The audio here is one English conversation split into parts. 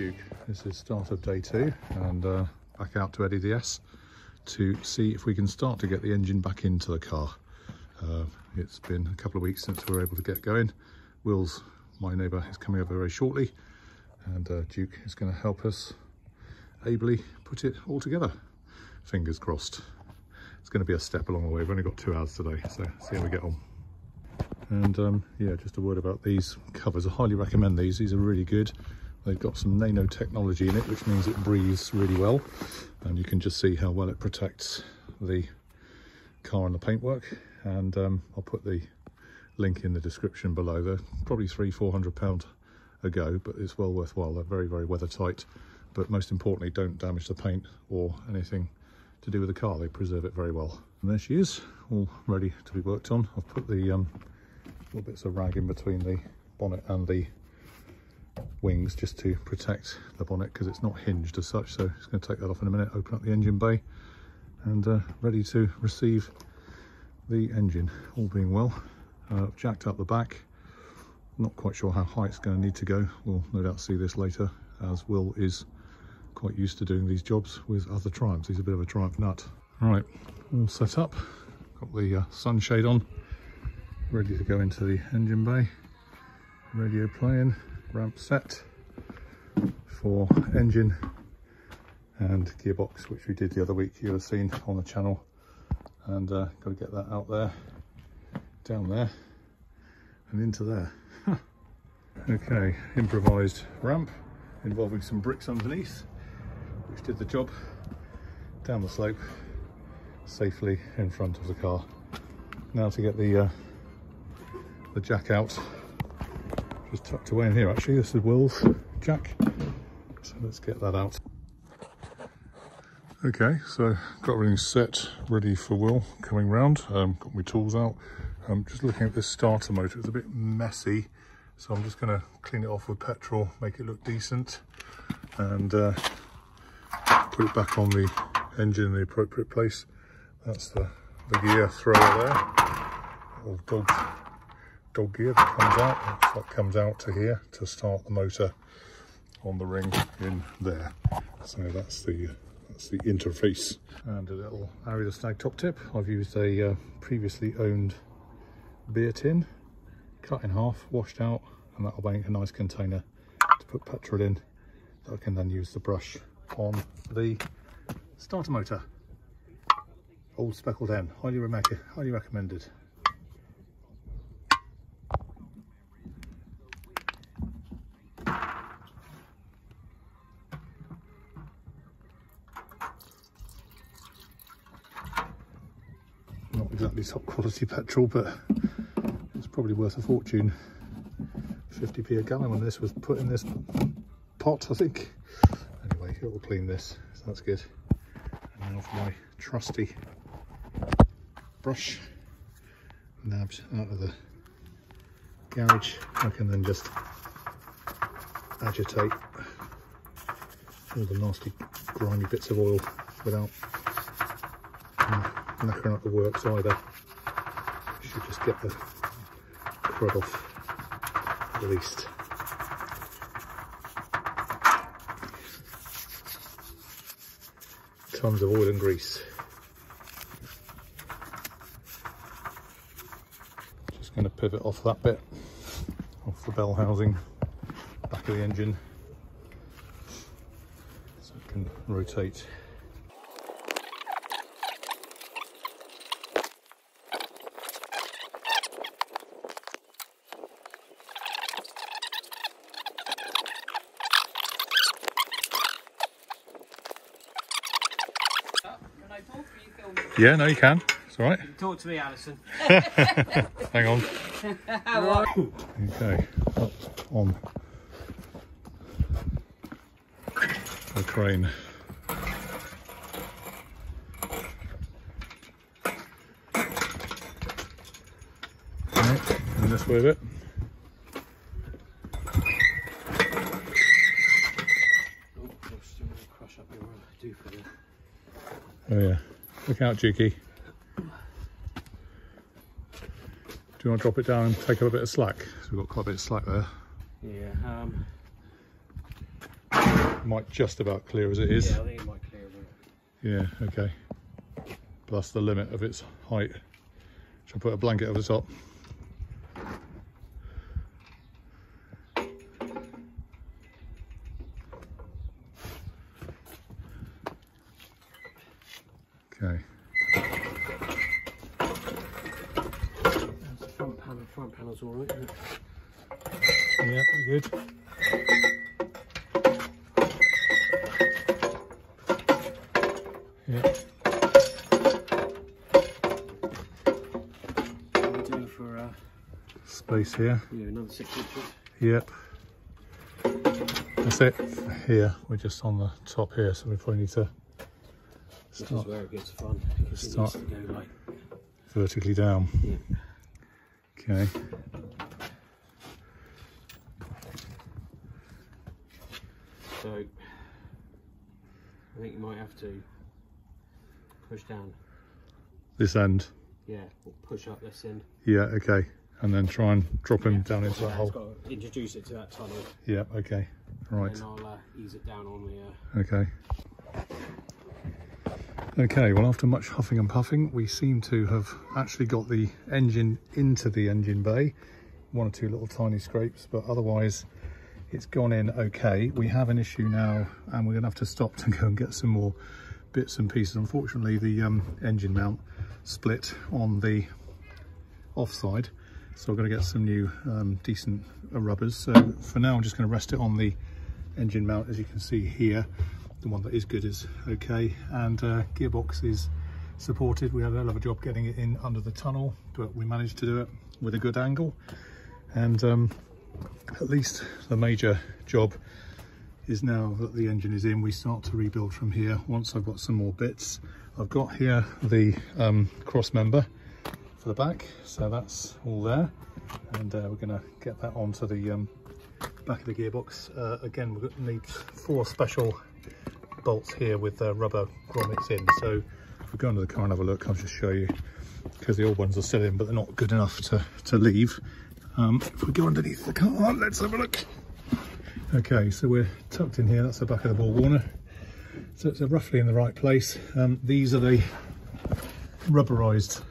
Duke. This is start of day 2 and back out to Eddie DS to see if we can start to get the engine back into the car. It's been a couple of weeks since we were able to get going. Will's, my neighbour, is coming over very shortly, and Duke is going to help us ably put it all together. Fingers crossed. It's going to be a step along the way. We've only got 2 hours today, so see how we get on. And yeah, just a word about these covers. I highly recommend these. These are really good. They've got some nano technology in it, which means it breathes really well, and you can just see how well it protects the car and the paintwork. And I'll put the link in the description below. They're probably £300–400 a go, but it's well worthwhile. They're very, very weather tight, but most importantly, don't damage the paint or anything to do with the car. They preserve it very well. And there she is, all ready to be worked on. I've put the little bits of rag in between the bonnet and the wings just to protect the bonnet, because it's not hinged as such. So just going to take that off in a minute, open up the engine bay, and ready to receive the engine, all being well. I've jacked up the back. Not quite sure how high it's going to need to go. We'll no doubt see this later, as Will is quite used to doing these jobs with other Triumphs. He's a bit of a Triumph nut. Right, all set up. Got the sunshade on, ready to go into the engine bay. Radio playing, ramp set for engine and gearbox, which we did the other week. You'll have seen on the channel. And got to get that out there, down there, and into there. Okay, improvised ramp involving some bricks underneath, which did the job. Down the slope, safely in front of the car. Now to get the jack out, just tucked away in here. Actually, this is Will's jack, so let's get that out. Okay, so got everything set, ready for Will coming round. Got my tools out. Just looking at this starter motor, it's a bit messy, so I'm just going to clean it off with petrol, make it look decent, and put it back on the engine in the appropriate place. That's the gear thrower there, little dog gear that comes out. That comes out to here to start the motor on the ring in there. So that's the interface. And a little Arry the Stag top tip. I've used a previously owned beer tin, cut in half, washed out, and that'll make a nice container to put petrol in that I can then use the brush on the starter motor. Old speckled hen, highly recommended. Not exactly top quality petrol, but it's probably worth a fortune. 50p a gallon when this was put in this pot, I think. Anyway, it will clean this, so that's good. And now for my trusty brush, nabbed out of the garage. I can then just agitate all the nasty grimy bits of oil without knackering up the works either. Should just get the crud off at least. Tons of oil and grease. Just going to pivot off that bit, off the bell housing, back of the engine, so it can rotate. Yeah, no, you can. It's all right. Talk to me, Alison. Hang on. Okay, up on the crane. Right, and this way a bit. Oh yeah. Look out, Jukey. Do you want to drop it down and take up a bit of slack? So we've got quite a bit of slack there. Yeah. might just about clear as it is. Yeah, I think it might clear a bit. Yeah, okay. But that's the limit of its height. Shall I put a blanket over the top? Okay. The front panel's all right, isn't it? Yeah, pretty good. Yeah. What we're doing for Space here. yeah, another 6 inches. Yep. That's it. Here, we're just on the top here, so we probably need to This is where it gets fun. Because it needs to go like vertically down. yeah. Okay. So I think you might have to push down. This end. Yeah, or push up this end. Yeah, okay. And then try and drop him down into that hole. Got to introduce it to that tunnel. Yeah, okay. Right. And I'll ease it down on the. Okay. Okay, well, after much huffing and puffing, we seem to have actually got the engine into the engine bay. 1 or 2 little tiny scrapes, but otherwise it's gone in okay. We have an issue now, and we're gonna have to stop to go and get some more bits and pieces. Unfortunately, the engine mount split on the offside, so we're going to get some new decent rubbers. So for now, I'm just going to rest it on the engine mount. As you can see here, the one that is good is okay, and gearbox is supported. We had a hell of a job getting it in under the tunnel, but we managed to do it with a good angle. And at least the major job is now that the engine is in, we start to rebuild from here. Once I've got some more bits, I've got here the cross member for the back, so that's all there, and we're going to get that onto the back of the gearbox. Again, we're going to need 4 special bolts here with rubber grommets in. So if we go under the car and have a look, I'll just show you, because the old ones are still in, but they're not good enough to leave. If we go underneath the car, let's have a look. Okay, so we're tucked in here. That's the back of the ball warner, so it's roughly in the right place. These are the rubberized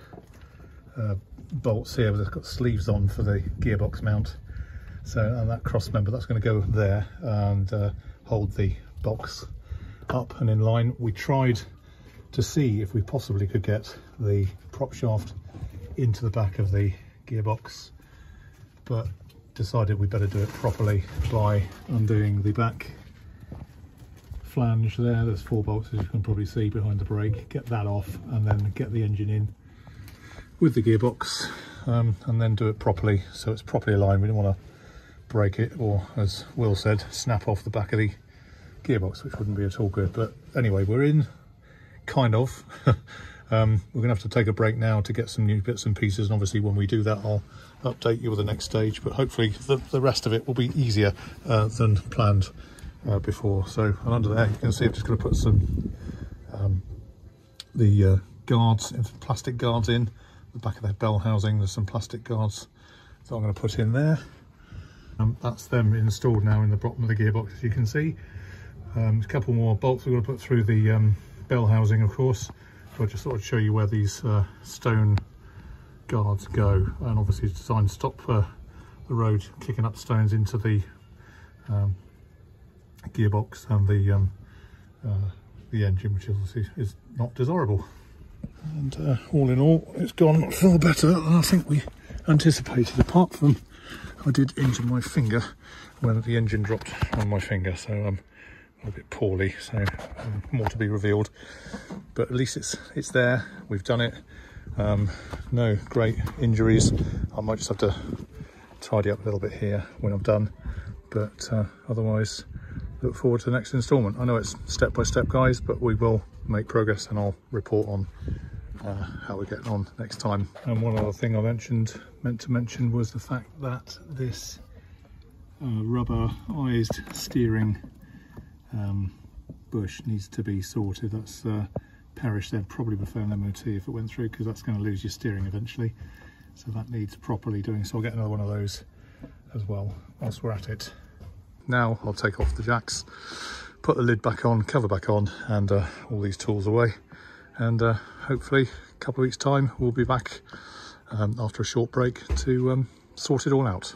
bolts here. They've got sleeves on for the gearbox mount, so, and that cross member, that's going to go there and hold the box up and in line. We tried to see if we possibly could get the prop shaft into the back of the gearbox, but decided we'd better do it properly by undoing the back flange there. There's 4 bolts, as you can probably see behind the brake. Get that off and then get the engine in with the gearbox, and then do it properly so it's properly aligned. We don't want to break it, or as Will said, snap off the back of the gearbox, which wouldn't be at all good. But anyway, we're in, kind of. We're gonna have to take a break now to get some new bits and pieces, and obviously when we do that, I'll update you with the next stage, but hopefully the rest of it will be easier than planned before. So, and under there you can see I've just got to put some the guards, plastic guards in the back of that bell housing. There's some plastic guards that I'm going to put in there. That's them installed now in the bottom of the gearbox, as you can see. A couple more bolts we're going to put through the bell housing, of course. So I just thought I'd show you where these stone guards go, and obviously it's designed to stop the road kicking up stones into the gearbox and the engine, which obviously is not desirable. And all in all, it's gone far better than I think we anticipated, apart from I did injure my finger when the engine dropped on my finger, so I'm a bit poorly, so more to be revealed. But at least it's there, we've done it. No great injuries. I might just have to tidy up a little bit here when I'm done, but otherwise look forward to the next instalment. I know it's step by step, guys, but we will make progress, and I'll report on how we're getting on next time. And one other thing I meant to mention was the fact that this rubberized steering bush needs to be sorted. That's perished. They'd probably prefer an MOT if it went through, because that's going to lose your steering eventually, so that needs properly doing. So I'll get another one of those as well whilst we're at it. Now I'll take off the jacks put the lid back on, cover back on, and all these tools away. And hopefully a couple of weeks time we'll be back after a short break to sort it all out.